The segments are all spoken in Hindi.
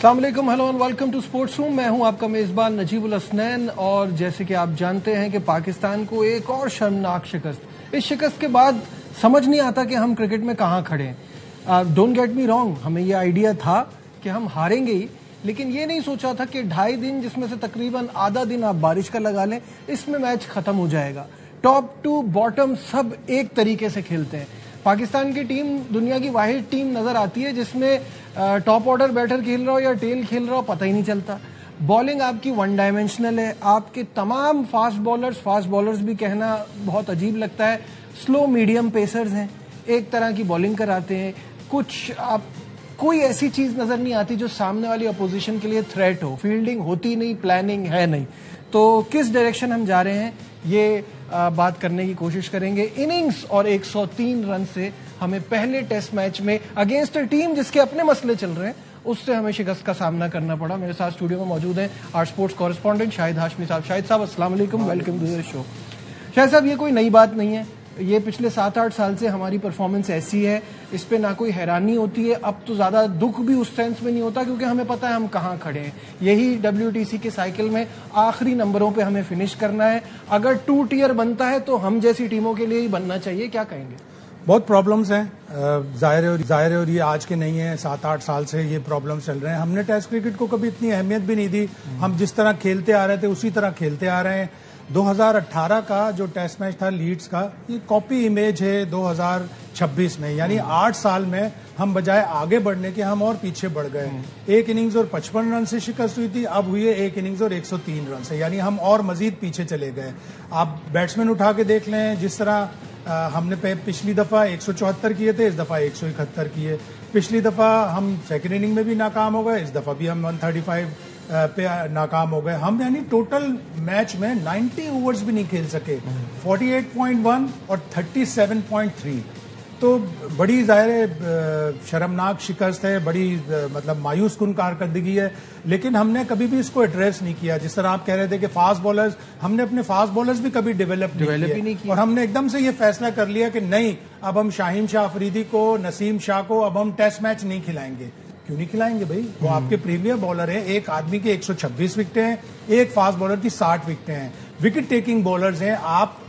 अस्सलाम वालेकुम, hello and welcome to sports room. मैं हूं आपका मेजबान नजीबुल हसनैन। और जैसे कि आप जानते हैं कि पाकिस्तान को एक और शर्मनाक शिकस्त, इस शिकस्त के बाद समझ नहीं आता कि हम क्रिकेट में कहां खड़े हैं। डोंट गेट मी रॉन्ग, हमें ये आइडिया था कि हम हारेंगे ही, लेकिन ये नहीं सोचा था कि 2.5 दिन, जिसमें से तकरीबन आधा दिन आप बारिश का लगा लें, इसमें मैच खत्म हो जाएगा। टॉप टू बॉटम सब एक तरीके से खेलते हैं। पाकिस्तान की टीम दुनिया की वाहिद टीम नजर आती है जिसमें टॉप ऑर्डर बैटर खेल रहा हो या टेल खेल रहा हो पता ही नहीं चलता। बॉलिंग आपकी वन डायमेंशनल है। आपके तमाम फास्ट बॉलर्स भी कहना बहुत अजीब लगता है, स्लो मीडियम पेसर्स हैं, एक तरह की बॉलिंग कराते हैं। कोई ऐसी चीज नजर नहीं आती जो सामने वाली अपोजिशन के लिए थ्रेट हो। फील्डिंग होती नहीं, प्लानिंग है नहीं। तो किस डायरेक्शन हम जा रहे हैं ये बात करने की कोशिश करेंगे। इनिंग्स और 103 रन से हमें पहले टेस्ट मैच में अगेंस्ट अ टीम जिसके अपने मसले चल रहे हैं, उससे हमें शिकस्त का सामना करना पड़ा। मेरे साथ स्टूडियो में मौजूद हैं our sports correspondent Shahid Hashmi साहब। शाहिद साहब अस्सलाम वालेकुम, welcome to the show. Shahid साहब, ये कोई नई बात नहीं है, ये पिछले 7-8 साल से हमारी परफॉर्मेंस ऐसी है, इस पे ना कोई हैरानी होती है। अब तो ज्यादा दुख भी उस सेंस में नहीं होता क्योंकि हमें पता है हम कहाँ खड़े हैं। यही WTC के साइकिल में आखिरी नंबरों पे हमें फिनिश करना है। अगर 2 टियर बनता है तो हम जैसी टीमों के लिए ही बनना चाहिए। क्या कहेंगे? बहुत प्रॉब्लम्स हैं, जाहिर है, और ये आज के नहीं है, 7-8 साल से ये प्रॉब्लम्स चल रहे हैं। हमने टेस्ट क्रिकेट को कभी इतनी अहमियत भी नहीं दी। हम जिस तरह खेलते आ रहे थे उसी तरह खेलते आ रहे हैं। 2018 का जो टेस्ट मैच था लीड्स का, ये कॉपी इमेज है 2026 में। यानी 8 साल में हम बजाय आगे बढ़ने के हम और पीछे बढ़ गए। एक इनिंग्स और 55 रन से शिकस्त हुई थी, अब हुई है एक इनिंग्स और 103 रन से, यानी हम और मजीद पीछे चले गए। आप बैट्समैन उठा के देख लें, जिस तरह हमने पिछली दफा 174 किए थे, इस दफा 171 किए। पिछली दफा हम सेकेंड इनिंग में भी नाकाम हो गए, इस दफा भी हम 135 पे नाकाम हो गए। हम यानी टोटल मैच में 90 ओवर्स भी नहीं खेल सके। 48.1 और 37.3, तो बड़ी जाहिर है शर्मनाक शिकस्त है, बड़ी मतलब मायूस कुन कारकर्दगी है। लेकिन हमने कभी भी इसको एड्रेस नहीं किया। जिस तरह आप कह रहे थे कि फास्ट बॉलर्स, हमने अपने फास्ट बॉलर्स भी कभी डेवलप नहीं किए। और हमने एकदम से ये फैसला कर लिया कि नहीं, अब हम शाहीन शाह अफरीदी को, नसीम शाह को अब हम टेस्ट मैच नहीं खिलाएंगे। क्यों नहीं खिलाएंगे भाई? वो आपके प्रीमियर बॉलर हैं। एक आदमी की 126 विकेटें हैं, एक फास्ट बॉलर की 60 विकेटें हैं। विकेट टेकिंग बॉलर्स हैं। आप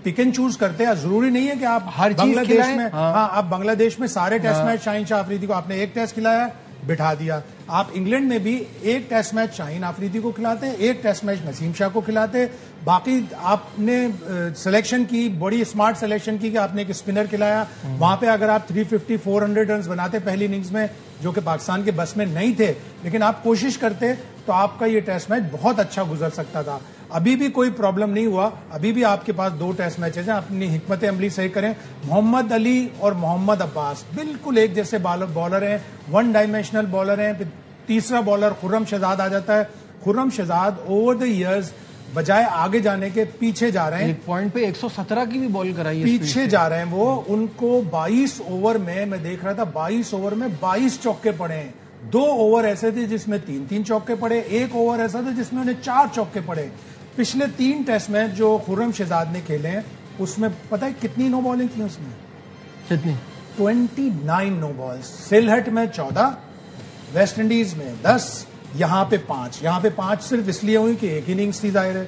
पिक एंड चूज करते हैं। जरूरी नहीं है कि आप हर बांग्लादेश में, हाँ, आप बांग्लादेश में सारे टेस्ट मैच शाहीन शाह अफरीदी को आपने एक टेस्ट खिलाया, बिठा दिया। आप इंग्लैंड में भी एक टेस्ट मैच शाहीन अफरीदी को खिलाते हैं, एक टेस्ट मैच नसीम शाह को खिलाते हैं। बाकी आपने सिलेक्शन की, बड़ी स्मार्ट सिलेक्शन की कि आपने एक स्पिनर खिलाया। वहां पे अगर आप 350-400 रन बनाते पहली इनिंग्स में, जो कि पाकिस्तान के बस में नहीं थे, लेकिन आप कोशिश करते तो आपका ये टेस्ट मैच बहुत अच्छा गुजर सकता था। अभी भी कोई प्रॉब्लम नहीं हुआ। अभी भी आपके पास 2 टेस्ट मैचेस हैं। अपनी हिकमत अमली सही करें। मोहम्मद अली और मोहम्मद अब्बास बिल्कुल एक जैसे बॉलर हैं, वन डायमेंशनल बॉलर हैं। तीसरा बॉलर खुर्रम शहजाद आ जाता है। Khurram Shahzad over the years बजाय आगे जाने के पीछे जा रहे हैं। एक पॉइंट पे 117 की भी बॉल कराई है, पीछे जा रहे हैं वो। उनको 22 ओवर में, मैं देख रहा था, 22 ओवर में 22 चौके पड़े हैं। 2 ओवर ऐसे थे जिसमें 3-3 चौके पड़े, एक ओवर ऐसा था जिसमें उन्हें 4 चौके पड़े। पिछले 3 टेस्ट मैच जो खुर्रम शहजाद ने खेले हैं, उसमें पता है कितनी नो बॉलिंग थी उसमें? कितनी? 29 नो बॉल्स। सिलहट में 14, वेस्ट इंडीज में 10, यहाँ पे 5। यहाँ पे 5 सिर्फ इसलिए हुई कि एक इनिंग्स थी, जाहिर है।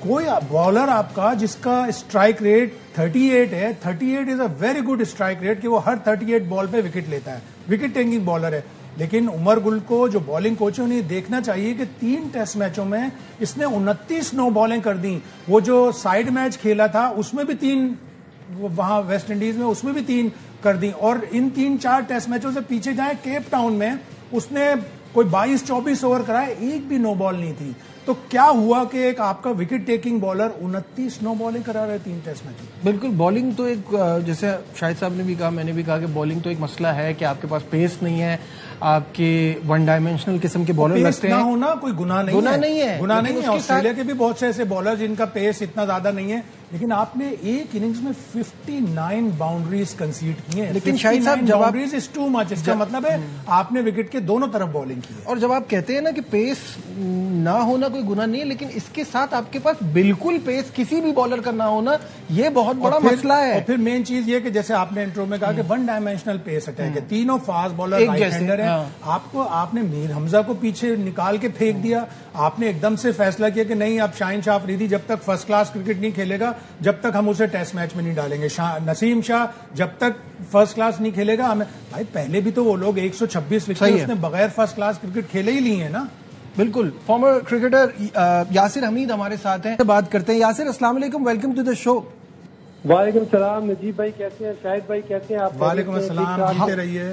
कोई बॉलर आपका जिसका स्ट्राइक रेट 38 है, 38 is a very good strike rate, कि वो हर 38 बॉल पे विकेट लेता है, विकेट टेकिंग बॉलर है। लेकिन उमर गुल को, जो बॉलिंग कोच है, उन्हें देखना चाहिए कि 3 टेस्ट मैचों में इसने 29 नो बॉलिंग कर दी। वो जो साइड मैच खेला था उसमें भी 3, वहां वेस्ट इंडीज में उसमें भी 3 कर दी। और इन 3-4 टेस्ट मैचों से पीछे जाए, केप टाउन में उसने कोई 22-24 ओवर कराए, एक भी नो बॉल नहीं थी। तो क्या हुआ कि एक आपका wicket taking bowler 29 no bowling करा रहे 3 टेस्ट मैच। बिल्कुल, बॉलिंग तो एक, जैसे शाहिद साहब ने भी कहा, मैंने भी कहा कि बॉलिंग तो एक मसला है कि आपके पास पेस नहीं है, आपके वन डायमेंशनल किस्म के बॉलर लगते हैं। ना होना कोई गुनाह नहीं है। गुनाह नहीं है। ऑस्ट्रेलिया के भी बहुत से ऐसे बॉलर जिनका पेस इतना ज्यादा नहीं है, लेकिन आपने एक इनिंग्स में 59 बाउंड्रीज कंसीड की हैं। लेकिन शाहिद साहब, जब बाउंड्रीज इज टू मच, इसका मतलब है आपने विकेट के दोनों तरफ बॉलिंग की है। और जब आप कहते हैं ना कि पेस ना होना कोई गुनाह नहीं है, लेकिन इसके साथ आपके पास बिल्कुल पेस किसी भी बॉलर का ना होना, ये बहुत बड़ा मसला है। और फिर मेन चीज ये कि जैसे आपने इंट्रो में कहा कि वन डायमेंशनल पेस अटैक है, तीनों फास्ट बॉलर राइट हैंडर हैं, आपको आपने मीर हमजा को पीछे निकाल के फेंक दिया। आपने एकदम से फैसला किया कि नहीं, अब शाहीन शाह अफरीदी जब तक फर्स्ट क्लास क्रिकेट नहीं खेलेगा जब तक हम उसे टेस्ट मैच में नहीं डालेंगे। नसीम शाह जब तक फर्स्ट क्लास नहीं खेलेगा हमें। भाई पहले भी तो वो लोग 126 विकेट उसने बगैर फर्स्ट क्लास क्रिकेट खेले ही ली है ना। बिल्कुल। फॉर्मर क्रिकेटर यासिर हमीद हमारे साथ हैं, बात करते हैं। यासिर, अस्सलाम वालेकुम, वेलकम टू द शो। वालेकुम सलाम। नजीब भाई कैसे हैं? शाहिद भाई कैसे हैं आप? वालेकुम अस्सलाम, ठीक रहिए।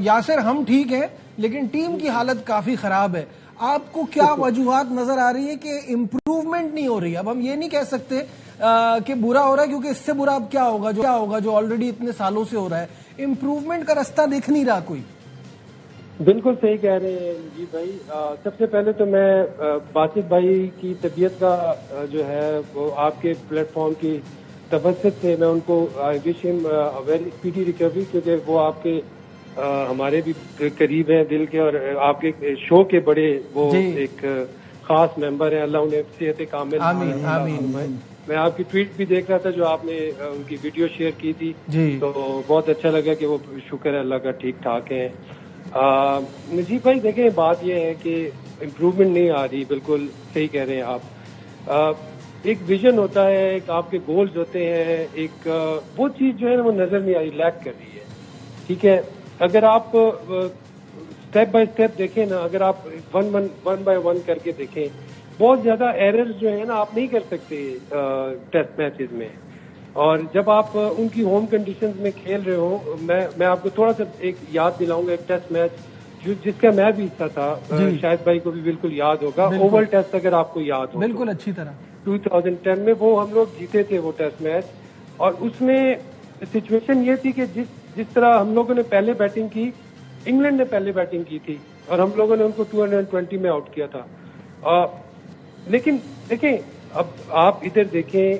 यासिर, हम ठीक हैं, लेकिन टीम की हालत काफी खराब है। आपको क्या वजूहात नजर आ रही है कि इम्प्रूवमेंट नहीं हो रही? अब हम ये नहीं कह सकते कि बुरा हो रहा है, क्योंकि इससे बुरा अब क्या होगा जो ऑलरेडी इतने सालों से हो रहा है। इम्प्रूवमेंट का रास्ता दिख नहीं रहा कोई। बिल्कुल सही कह रहे हैं जी भाई। सबसे पहले तो मैं बासित भाई की तबीयत का जो है वो आपके प्लेटफॉर्म की तवज्जुह से मैं उनको I wish him very speedy recovery, क्योंकि वो आपके हमारे भी करीब हैं दिल के, और आपके शो के बड़े वो एक खास मेंबर हैं। अल्लाह उन्हें सेहत कामिल। आमीन आमीन। मैं आपकी ट्वीट भी देख रहा था जो आपने उनकी वीडियो शेयर की थी, तो बहुत अच्छा लगा कि वो शुक्र है अल्लाह का ठीक ठाक है। नजीब भाई देखें, बात यह है कि इम्प्रूवमेंट नहीं आ रही। बिल्कुल सही कह रहे हैं आप। एक विजन होता है, एक आपके गोल्स होते हैं, एक वो चीज जो है ना वो नजर नहीं आ रही, लैक कर रही है। ठीक है, अगर आप स्टेप बाय स्टेप देखें ना, अगर आप वन बाय वन करके देखें, बहुत ज्यादा एरर्स जो है ना आप नहीं कर सकते टेस्ट मैचेस में। और जब आप उनकी होम कंडीशंस में खेल रहे हो, मैं आपको थोड़ा सा एक याद दिलाऊंगा, एक टेस्ट मैच जिसका मैं भी हिस्सा था, शायद भाई को भी बिल्कुल याद होगा, ओवल टेस्ट, अगर आपको याद हो। बिल्कुल अच्छी तरह 2010 में वो हम लोग जीते थे वो टेस्ट मैच। और उसमें सिचुएशन ये थी कि जिस तरह हम लोगों ने पहले बैटिंग की, इंग्लैंड ने पहले बैटिंग की थी और हम लोगों ने उनको 220 में आउट किया था। लेकिन देखें, अब आप इधर देखें,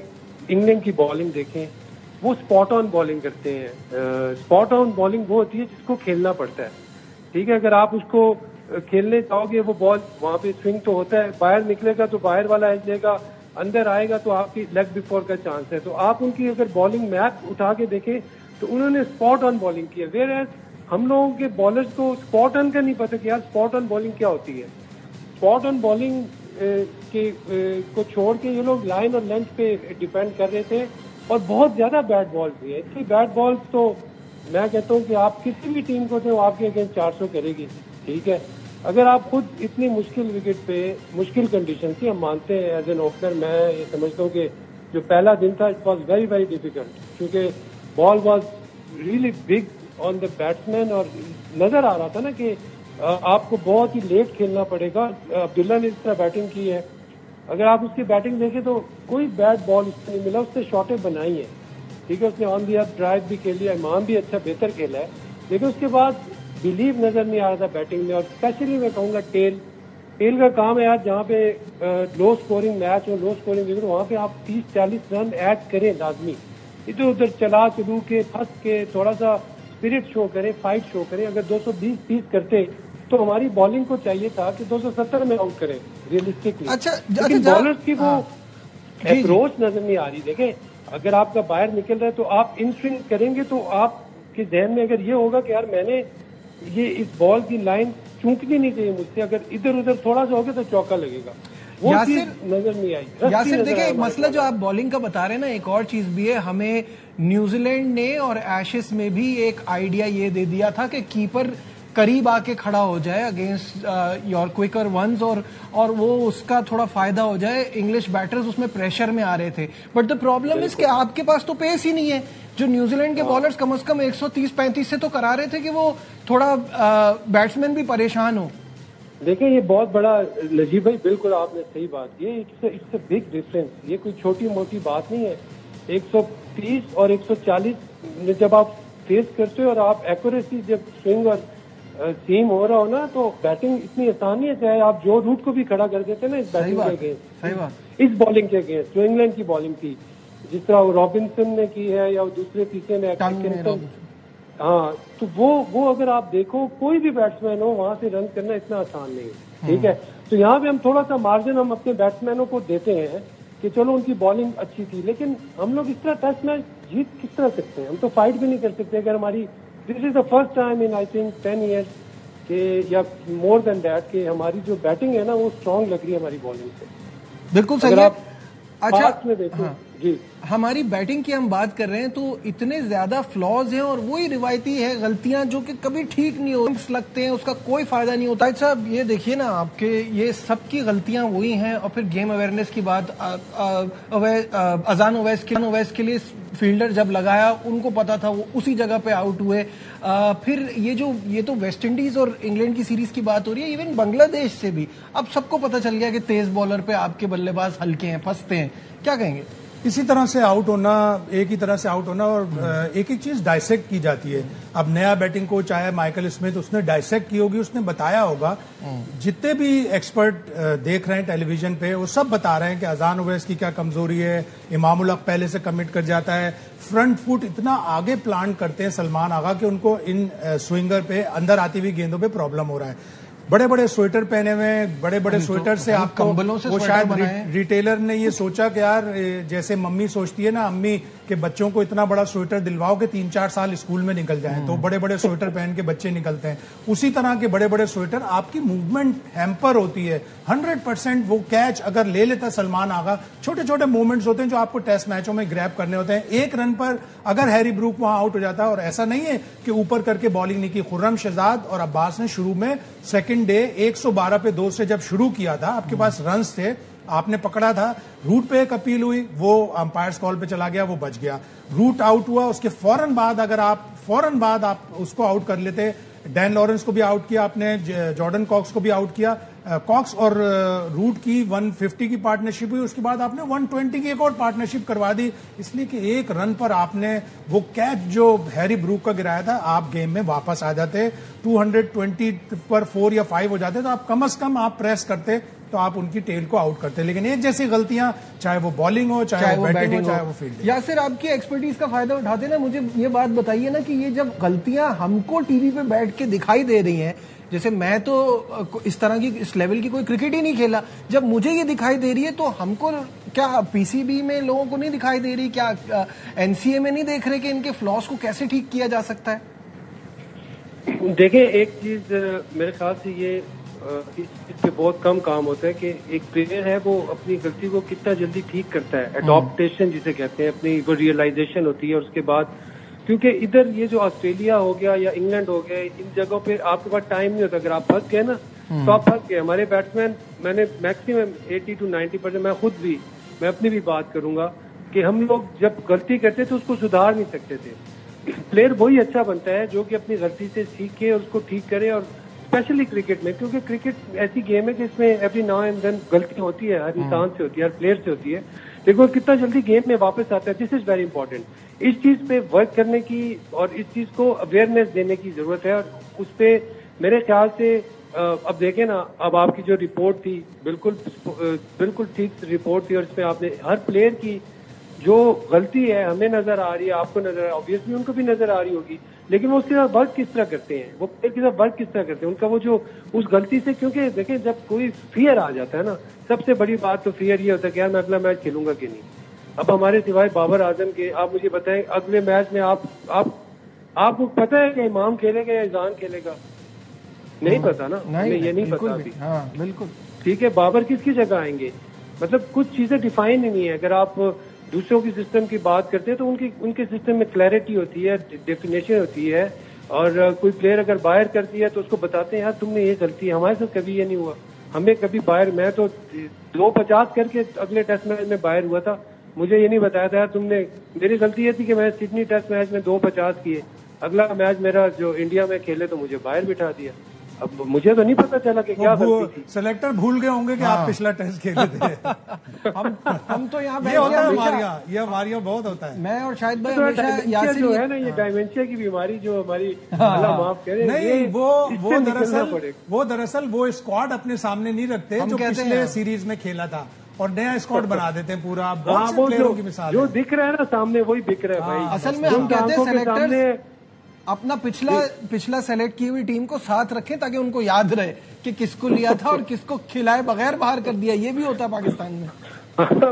इंग्लैंड की बॉलिंग देखें, वो स्पॉट ऑन बॉलिंग करते हैं। स्पॉट ऑन बॉलिंग वो होती है जिसको खेलना पड़ता है। ठीक है, अगर आप उसको खेलने जाओगे, वो बॉल वहां पे स्विंग तो होता है, बाहर निकलेगा तो बाहर वाला एज लेगा, अंदर आएगा तो आपकी लेग बिफोर का चांस है। तो आप उनकी अगर बॉलिंग मैप उठा के देखें तो उन्होंने स्पॉट ऑन बॉलिंग की है। वेयर एज हम लोगों के बॉलर्स को स्पॉट ऑन का नहीं पता कि यार स्पॉट ऑन बॉलिंग क्या होती है। स्पॉट ऑन बॉलिंग को छोड़ के ये लोग लाइन और लेंथ पे डिपेंड कर रहे थे, और बहुत ज्यादा बैट बॉल भी है। इतनी बैट बॉल्स तो मैं कहता हूँ कि आप किसी भी टीम को थे वो आपके अगेंस्ट 400 करेगी। ठीक है, अगर आप खुद इतनी मुश्किल विकेट पे, मुश्किल कंडीशन थी, हम मानते हैं एज एन ओपनर, मैं ये समझता हूँ कि जो पहला दिन था it was very very difficult, क्योंकि ball was really big on the batsman, और नजर आ रहा था ना कि आपको बहुत ही लेट खेलना पड़ेगा। अब्दुल्ला ने इस तरह बैटिंग की है, अगर आप उसकी बैटिंग देखें तो कोई बैट बॉल उसको नहीं मिला, उसने शॉटें बनाई है। ठीक है, उसने ऑन दी अप ड्राइव भी खेली है, इमाम भी अच्छा बेहतर खेला है, लेकिन उसके बाद बिलीव नजर नहीं आ रहा था बैटिंग में। और स्पेशली मैं कहूँगा टेल का काम है यार, जहाँ पे लो स्कोरिंग मैच और लो स्कोरिंग विकेट, वहाँ पे आप 30-40 रन ऐड करें लाजमी। इधर उधर चला चलू के फंस के थोड़ा सा स्पिरिट शो करें, फाइट शो करें। अगर 220-30 करते तो हमारी बॉलिंग को चाहिए था कि 270 में आउट करें रियलिस्टिकली। लेकिन बॉलर्स की वो अप्रोच नजर नहीं आ रही। देखें, अगर आपका बाहर निकल रहा है तो आप इन स्विंग करेंगे तो आपके जहन में अगर ये होगा कि यार मैंने ये इस बॉल की लाइन चूकनी नहीं चाहिए मुझसे, अगर इधर उधर थोड़ा सा होगा तो चौका लगेगा, वो चीज नजर नहीं आई। यासिर देखिए, एक मसला जो आप बॉलिंग का बता रहे हैं ना, एक और चीज भी है। हमें न्यूजीलैंड ने और एशेस में भी एक आइडिया ये दे दिया था कि कीपर करीब आके खड़ा हो जाए अगेंस्ट योर क्विकर वंस, और वो उसका थोड़ा फायदा हो जाए। इंग्लिश बैटर्स उसमें प्रेशर में आ रहे थे, बट द प्रॉब्लम इज कि आपके पास तो पेस ही नहीं है। जो न्यूजीलैंड के बॉलर्स कम से कम 130-135 से तो करा रहे थे कि वो थोड़ा बैट्समैन भी परेशान हो। देखिए, ये बहुत बड़ा, नजीब भाई बिल्कुल आपने सही बात की, इट्स अ बिग डिफरेंस। ये कोई छोटी मोटी बात नहीं है। 130 और 140 जब आप फेस करते हो और आप एक्यूरेसी जब स्विंग और सीम हो रहा हो ना, तो बैटिंग इतनी आसान नहीं है। चाहे आप जो रूट को भी खड़ा कर देते ना इस बैटिंग के अगेंस्ट, सही बात, इस बॉलिंग के अगेंस्ट जो इंग्लैंड की बॉलिंग थी, जिस तरह रॉबिन्सन ने की है या दूसरे तीसरे ने, हाँ, तो वो अगर आप देखो, कोई भी बैट्समैन हो वहां से रन करना इतना आसान नहीं है। ठीक है, तो यहाँ पे हम थोड़ा सा मार्जिन हम अपने बैट्समैनों को देते हैं कि चलो उनकी बॉलिंग अच्छी थी, लेकिन हम लोग इस तरह टेस्ट मैच जीत किस तरह सकते हैं? हम तो फाइट भी नहीं कर सकते। अगर हमारी this is the first time in I think 10 years कि या मोर देन दैट कि हमारी जो बैटिंग है ना वो स्ट्रांग लग रही है हमारी बॉलिंग से। बिल्कुल सही अगर है। आप अच्छा, पास्ट में देखो, हाँ, जी हमारी बैटिंग की हम बात कर रहे हैं तो इतने ज्यादा फ्लॉज हैं और वही रिवायती है गलतियां जो कि कभी ठीक नहीं होती, लगते हैं उसका कोई फायदा नहीं होता। साहब ये देखिए ना, आपके ये सबकी गलतियां वही हैं। और फिर गेम अवेयरनेस की बात, अजान ओवैस के लिए फील्डर जब लगाया उनको पता था, वो उसी जगह पे आउट हुए। फिर ये तो वेस्ट इंडीज और इंग्लैंड की सीरीज की बात हो रही है, इवन बांग्लादेश से भी अब सबको पता चल गया कि तेज बॉलर पे आपके बल्लेबाज हल्के हैं, फंसते हैं। क्या कहेंगे? इसी तरह से आउट होना, एक ही तरह से आउट होना, और एक एक चीज डाइसेक्ट की जाती है। अब नया बैटिंग कोच आया माइकल स्मिथ, उसने डाइसेक्ट की होगी, उसने बताया होगा। जितने भी एक्सपर्ट देख रहे हैं टेलीविजन पे, वो सब बता रहे हैं कि अजान ओवैस की क्या कमजोरी है। इमामुल हक पहले से कमिट कर जाता है, फ्रंट फुट इतना आगे प्लान करते हैं सलमान आगा कि उनको इन स्विंगर पे अंदर आती हुई गेंदों पे प्रॉब्लम हो रहा है। बड़े बड़े स्वेटर पहने हुए हैं, बड़े बड़े स्वेटर से आपको कंबलों से वो शायद रिटेलर ने ये सोचा कि यार जैसे मम्मी सोचती है ना, अम्मी के बच्चों को इतना बड़ा स्वेटर दिलवाओ कि 3-4 साल स्कूल में निकल जाएं, तो बड़े बड़े स्वेटर पहन के बच्चे निकलते हैं। उसी तरह के बड़े बड़े स्वेटर, आपकी मूवमेंट हैम्पर होती है। 100% वो कैच अगर ले लेता सलमान आगा, छोटे छोटे मूवमेंट्स होते हैं जो आपको टेस्ट मैचों में ग्रैब करने होते हैं। एक रन पर अगर हैरी ब्रूक वहां आउट हो जाता है, और ऐसा नहीं है कि ऊपर करके बॉलिंग नहीं की, खुर्रम शहजाद और अब्बास ने शुरू में सेकंड डे 112 पे 2 से जब शुरू किया था, आपके पास रन्स थे, आपने पकड़ा था। रूट पे एक अपील हुई, वो अंपायर्स कॉल पे चला गया, वो बच गया। रूट आउट हुआ, उसके फौरन बाद आप उसको आउट कर लेते। डैन लॉरेंस को भी आउट किया आपने, जॉर्डन कॉक्स को भी आउट किया। कॉक्स और रूट की 150 की पार्टनरशिप हुई, उसके बाद आपने 120 की एक और पार्टनरशिप करवा दी, इसलिए कि एक रन पर आपने वो कैच जो हैरी ब्रूक का गिराया था, आप गेम में वापस आ जाते। 220 पर 4 या 5 हो जाते तो आप कम से कम आप प्रेस करते, तो आप उनकी टेल को आउट करते। लेकिन एक जैसी गलतियां, चाहे वो बॉलिंग हो, चाहे वो बैटिंग हो, चाहे वो फील्डिंग। या फिर आपकी एक्सपर्टीज का फायदा उठाते ना, मुझे ये बात बताइए ना कि ये जब गलतियां हमको टीवी पे बैठ के दिखाई दे रही हैं, जैसे मैं तो इस तरह की इस लेवल की कोई क्रिकेट ही नहीं खेला, जब मुझे ये दिखाई दे रही है तो हमको क्या पीसीबी में लोगों को नहीं दिखाई दे रही? क्या एनसीए में नहीं देख रहे कि इनके फ्लॉस को कैसे ठीक किया जा सकता है? देखिए, एक चीज मेरे ख्याल से ये इस पे बहुत कम काम होता है कि एक प्लेयर है वो अपनी गलती को कितना जल्दी ठीक करता है। एडॉप्टेशन जिसे कहते हैं, अपनी वो रियलाइजेशन होती है। और उसके बाद क्योंकि इधर ये जो ऑस्ट्रेलिया हो गया या इंग्लैंड हो गया, इन जगहों पे आपके पास टाइम नहीं होता। अगर आप फंस गए ना तो आप फंस गए। हमारे बैट्समैन, मैंने मैक्सिमम 80 to 90%, मैं अपनी भी बात करूंगा कि हम लोग जब गलती करते तो उसको सुधार नहीं सकते थे। प्लेयर वही अच्छा बनता है जो कि अपनी गलती से सीखे और उसको ठीक करे। और स्पेशली क्रिकेट में, क्योंकि क्रिकेट ऐसी गेम है कि इसमें एवरी नाउ एंड देन गलती होती है, हर इंसान से होती है, हर प्लेयर से होती है, लेकिन वो कितना जल्दी गेम में वापस आता है, दिस इज वेरी इंपॉर्टेंट। इस चीज पे वर्क करने की और इस चीज को अवेयरनेस देने की जरूरत है। और उस पे मेरे ख्याल से अब देखें ना, अब आपकी जो रिपोर्ट थी बिल्कुल ठीक रिपोर्ट थी, और इसमें आपने हर प्लेयर की जो गलती है हमें नजर आ रही है, आपको नजर आ रही है, ऑब्वियसली उनको भी नजर आ रही होगी, लेकिन वो उसके साथ वर्क किस तरह करते हैं, वो प्लेयर के साथ वर्क किस तरह करते हैं, उनका वो जो उस गलती से, क्योंकि देखें जब कोई फियर आ जाता है ना, सबसे बड़ी बात तो फियर ये होता है कि यार मैं अगला मैच खेलूंगा कि नहीं। अब हमारे सिवाय बाबर आजम के, आप मुझे बताएं अगले मैच में आपको पता है कि इमाम खेलेगा या इजान खेलेगा? नहीं पता ना, हमें ये नहीं पता अभी। हाँ, बिल्कुल ठीक है, बाबर किसकी जगह आएंगे? मतलब कुछ चीजें डिफाइन ही नहीं है। अगर आप दूसरों की सिस्टम की बात करते हैं तो उनके सिस्टम में क्लैरिटी होती है, डेफिनेशन होती है। और कोई प्लेयर अगर बाहर करती है तो उसको बताते हैं यार तुमने ये गलती, हमारे साथ कभी ये नहीं हुआ। हमें कभी बाहर, मैं तो 250 करके अगले टेस्ट मैच में बाहर हुआ था, मुझे ये नहीं बताया था यार तुमने, मेरी गलती ये थी कि मैं सिडनी टेस्ट मैच में 250 किए, अगला मैच मेरा जो इंडिया में खेले तो मुझे बाहर बिठा दिया। अब मुझे तो नहीं पता चला कि क्या गलती थी। सेलेक्टर भूल गए होंगे कि आप पिछला टेस्ट खेले थे। हम तो यहाँ ये होता है, ये हमारियों बहुत होता है। मैं और शायद भाई हमेशा यासिर जो है ना, ये डायमेंशिया की बीमारी जो हमारी, अल्लाह माफ करे, नहीं वो दरअसल वो स्क्वाड अपने सामने नहीं रखते जो पिछले सीरीज में खेला था, और नया स्क्वाड बना देते हैं पूरा। बहुत से प्लेयरों की मिसाल जो दिख रहा है ना सामने, वही दिख रहा है भाई। असल में हम कहते हैं सेलेक्टर अपना पिछला सेलेक्ट की हुई टीम को साथ रखें ताकि उनको याद रहे कि किसको लिया था और किसको खिलाए बगैर बाहर कर दिया। ये भी होता है पाकिस्तान में।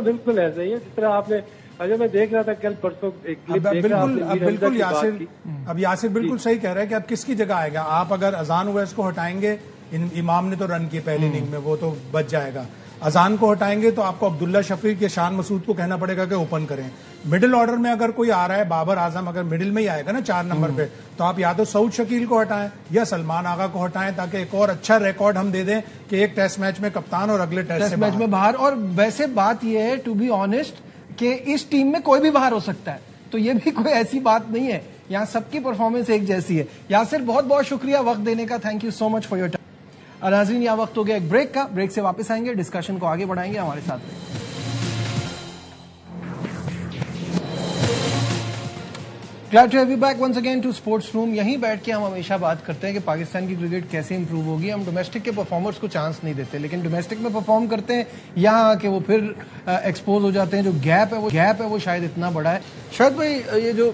बिल्कुल ऐसा ही है। जिस तरह आपने और जो मैं देख रहा था कल परसों एक क्लिप देख रहा था, बिल्कुल यासिर, अब यासिर बिल्कुल सही कह रहा है कि अब किसकी जगह आएगा। आप अगर अजान उवैस को हटाएंगे, इमाम ने तो रन किए पहली इनिंग में, वो तो बच जाएगा। अजान को हटाएंगे तो आपको अब्दुल्ला शफीक या शान मसूद को कहना पड़ेगा कि ओपन करें। मिडिल ऑर्डर में अगर कोई आ रहा है, बाबर आजम अगर मिडिल में ही आएगा ना 4 नंबर पे, तो आप या तो सऊद शकील को हटाएं या सलमान आगा को हटाएं, ताकि एक और अच्छा रिकॉर्ड हम दे दें कि एक टेस्ट मैच में कप्तान और अगले टेस्ट मैच में बाहर। और वैसे बात यह है, टू बी ऑनेस्ट, कि इस टीम में कोई भी बाहर हो सकता है, तो ये भी कोई ऐसी बात नहीं है। यहाँ सबकी परफॉर्मेंस एक जैसी है। यासिर, बहुत बहुत शुक्रिया वक्त देने का, thank you so much for your time. नाज़रीन, यहाँ वक्त हो गया एक ब्रेक का। ब्रेक से वापस आएंगे, डिस्कशन को आगे बढ़ाएंगे, हमारे साथ रहिए। Glad to have you back once again to Sports Room। यहीं बैठ के हम हमेशा बात करते हैं कि पाकिस्तान की क्रिकेट कैसे इंप्रूव होगी। हम डोमेस्टिक के परफॉर्मर्स को चांस नहीं देते, लेकिन डोमेस्टिक में परफॉर्म करते हैं, यहाँ आके वो फिर एक्सपोज हो जाते हैं। जो गैप है वो शायद इतना बड़ा है। शायद भाई, ये जो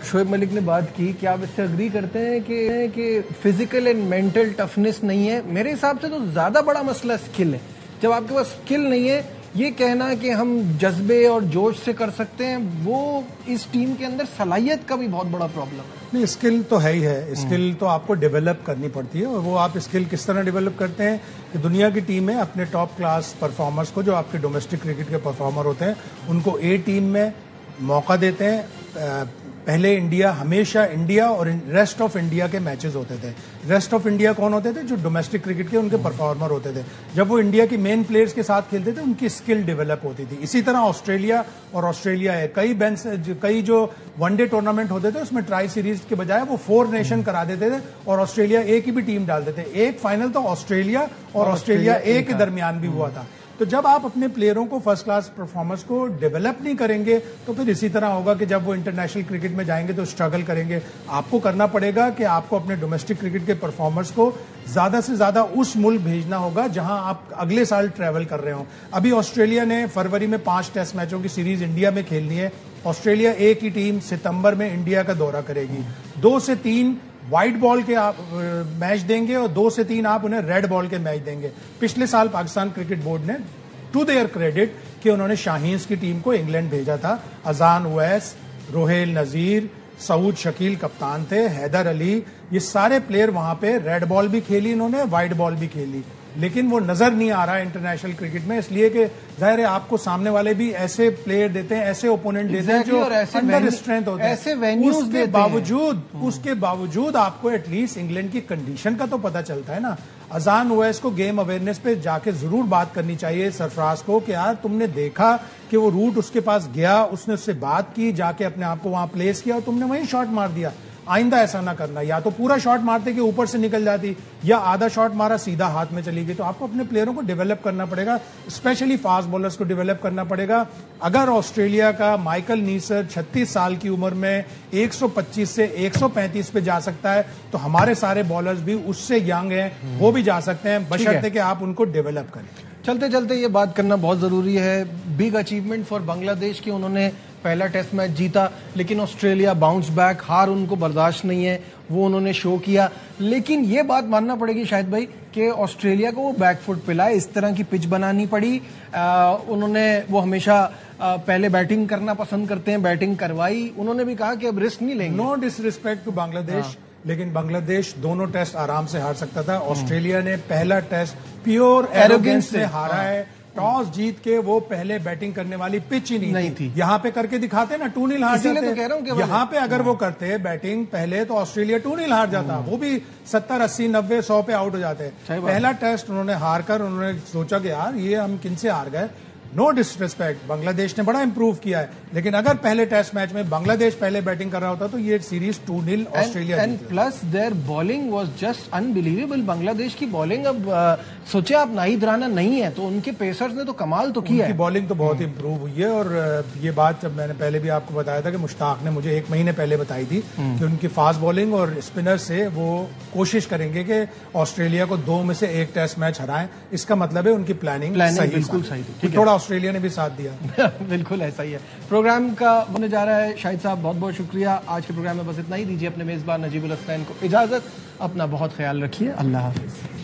शोएब मलिक ने बात की, क्या आप इससे अग्री करते हैं कि फिजिकल एंड मेंटल टफनेस नहीं है? मेरे हिसाब से तो ज्यादा बड़ा मसला स्किल है। जब आपके पास स्किल नहीं है, ये कहना कि हम जज्बे और जोश से कर सकते हैं, वो इस टीम के अंदर सलाहियत का भी बहुत बड़ा प्रॉब्लम है। नहीं, स्किल तो है ही है। स्किल तो आपको डेवलप करनी पड़ती है, और वो आप स्किल किस तरह डेवलप करते हैं कि दुनिया की टीमें अपने टॉप क्लास परफॉर्मर्स को, जो आपके डोमेस्टिक क्रिकेट के परफॉर्मर होते हैं, उनको ए टीम में मौका देते हैं। पहले हमेशा इंडिया और रेस्ट ऑफ इंडिया के मैचेस होते थे। रेस्ट ऑफ इंडिया कौन होते थे? जो डोमेस्टिक क्रिकेट के उनके परफॉर्मर होते थे। जब वो इंडिया की मेन प्लेयर्स के साथ खेलते थे, उनकी स्किल डेवलप होती थी। इसी तरह ऑस्ट्रेलिया है, कई जो वनडे टूर्नामेंट होते थे, उसमें ट्राई सीरीज के बजाय वो 4 नेशन करा देते थे, और ऑस्ट्रेलिया ए की भी टीम डाल देते थे। एक फाइनल तो ऑस्ट्रेलिया और ऑस्ट्रेलिया ए के दरमियान भी हुआ था। तो जब आप अपने प्लेयरों को, फर्स्ट क्लास परफॉर्मर्स को डेवलप नहीं करेंगे, तो फिर इसी तरह होगा कि जब वो इंटरनेशनल क्रिकेट में जाएंगे तो स्ट्रगल करेंगे। आपको करना पड़ेगा कि आपको अपने डोमेस्टिक क्रिकेट के परफॉर्मर्स को ज्यादा से ज्यादा उस मुल्क भेजना होगा जहां आप अगले साल ट्रैवल कर रहे हो। अभी ऑस्ट्रेलिया ने फरवरी में 5 टेस्ट मैचों की सीरीज इंडिया में खेलनी है। ऑस्ट्रेलिया ए की टीम सितंबर में इंडिया का दौरा करेगी। 2 से 3 व्हाइट बॉल के आप मैच देंगे, और 2 से 3 आप उन्हें रेड बॉल के मैच देंगे। पिछले साल पाकिस्तान क्रिकेट बोर्ड ने, टू देयर क्रेडिट, कि उन्होंने शाहीन्स की टीम को इंग्लैंड भेजा था। अजान उवैस, रोहेल नजीर, सऊद शकील कप्तान थे, हैदर अली, ये सारे प्लेयर वहां पे रेड बॉल भी खेली इन्होंने, व्हाइट बॉल भी खेली। लेकिन वो नजर नहीं आ रहा है इंटरनेशनल क्रिकेट में, इसलिए कि जाहिर है आपको सामने वाले भी ऐसे प्लेयर देते हैं, ऐसे ओपोनेंट देते हैं जो अंडर स्ट्रेंथ होते हैं। ऐसे वेन्यूज उसके बावजूद आपको एटलीस्ट इंग्लैंड की कंडीशन का तो पता चलता है ना। अजान उवैस को गेम अवेयरनेस पे जाके जरूर बात करनी चाहिए सरफराज को, कि यार तुमने देखा कि वो रूट उसके पास गया, उसने उससे बात की, जाके अपने आप को वहां प्लेस किया और तुमने वहीं शॉट मार दिया। आइंदा ऐसा ना करना। या तो पूरा शॉट मारते कि ऊपर से निकल जाती, या आधा शॉट मारा सीधा हाथ में चली गई। तो आपको अपने प्लेयरों को डेवलप करना पड़ेगा, स्पेशली फास्ट बॉलर्स को डेवलप करना पड़ेगा। अगर ऑस्ट्रेलिया का माइकल नीसर 36 साल की उम्र में 125 से 135 पे जा सकता है, तो हमारे सारे बॉलर्स भी उससे यंग हैं, वो भी जा सकते हैं, बशर्ते कि आप उनको डेवलप करें। चलते चलते ये बात करना बहुत जरूरी है, बिग अचीवमेंट फॉर बांग्लादेश की। उन्होंने पहला टेस्ट मैच जीता, लेकिन ऑस्ट्रेलिया बाउंस बैक, हार उनको बर्दाश्त नहीं है, वो उन्होंने शो किया। लेकिन ये बात मानना पड़ेगी शायद भाई कि ऑस्ट्रेलिया को वो बैकफुट पिला, इस तरह की पिच बनानी पड़ी। उन्होंने, वो हमेशा पहले बैटिंग करना पसंद करते हैं, बैटिंग करवाई। उन्होंने भी कहा कि अब रिस्क नहीं लेंगे। नो डिसरिस्पेक्ट टू बांग्लादेश, लेकिन बांग्लादेश दोनों टेस्ट आराम से हार सकता था। ऑस्ट्रेलिया ने पहला टेस्ट प्योर एरोगेंस से हारा है। टॉस जीत के वो पहले बैटिंग करने वाली पिच ही नहीं थी। यहाँ पे करके दिखाते ना 2-0 हार जाते। तो कह रहा हूं कि यहाँ पे अगर वो करते बैटिंग पहले, तो ऑस्ट्रेलिया 2-0 हार जाता। वो भी 70, 80, 90, 100 पे आउट हो जाते। पहला टेस्ट उन्होंने हार कर उन्होंने सोचा कि यार ये हम किनसे हार गए। नो डिसरिस्पेक्ट, बांग्लादेश ने बड़ा इंप्रूव किया है, लेकिन अगर पहले टेस्ट मैच में बांग्लादेश पहले बैटिंग कर रहा होता तो ये series 2-0 Australia. And plus their bowling was just unbelievable. Bangladesh की बॉलिंग, अब सोचे आप, नाहिद राणा नहीं है तो उनके पेसर्स ने तो कमाल तो किया है। बॉलिंग तो बहुत इंप्रूव हुई है। और ये बात जब मैंने पहले भी आपको बताया था कि मुश्ताक ने मुझे 1 महीने पहले बताई थी कि उनकी फास्ट बॉलिंग और स्पिनर से वो कोशिश करेंगे कि ऑस्ट्रेलिया को 2 में से 1 टेस्ट मैच हराएं। इसका मतलब है उनकी प्लानिंग बिल्कुल सही थी। थोड़ा ऑस्ट्रेलिया ने भी साथ दिया। बिल्कुल ऐसा ही है। प्रोग्राम का होने जा रहा है। शाहिद साहब, बहुत बहुत शुक्रिया। आज के प्रोग्राम में बस इतना ही। दीजिए अपने मेजबान नजीबुल हसनैन को इजाजत। अपना बहुत ख्याल रखिए। अल्लाह हाफिज।